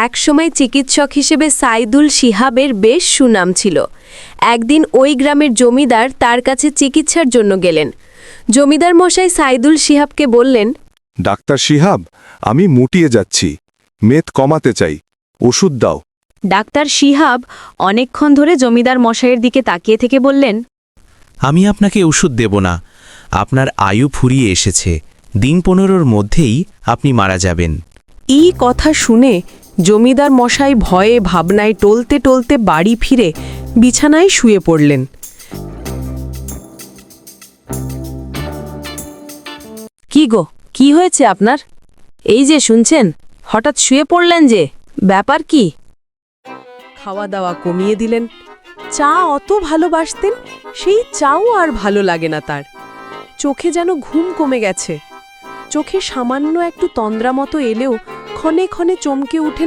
একসময় চিকিৎসক হিসেবে সাইদুল শিহাবের বেশ সুনাম ছিল। একদিন ওই গ্রামের জমিদার তার কাছে চিকিৎসার জন্য গেলেন। জমিদার মশাই সাইদুল শিহাবকে বললেন, ডাক্তার শিহাব, আমি মুটিয়ে যাচ্ছি, মেদ কমাতে চাই, ওষুধ দাও। ডাক্তার শিহাব অনেকক্ষণ ধরে জমিদার মশাইয়ের দিকে তাকিয়ে থেকে বললেন, আমি আপনাকে ওষুধ দেব না। আপনার আয়ু ফুরিয়ে এসেছে, দিন 15-র মধ্যেই আপনি মারা যাবেন। এই কথা শুনে জমিদার মশাই ভয়ে ভাবনায় টলতে টলতে বাড়ি ফিরে বিছানায় শুয়ে পড়লেন। কি গো, কি হয়েছে আপনার? এই যে শুনছেন, হঠাৎ শুয়ে পড়লেন যে, ব্যাপার কি? খাওয়া দাওয়া কমিয়ে দিলেন। চা অত ভালোবাসতেন, সেই চাও আর ভালো লাগে না তার। চোখে যেন ঘুম কমে গেছে। চোখে সামান্য একটু তন্দ্রা মতো এলেও ক্ষণে ক্ষণে চমকে উঠে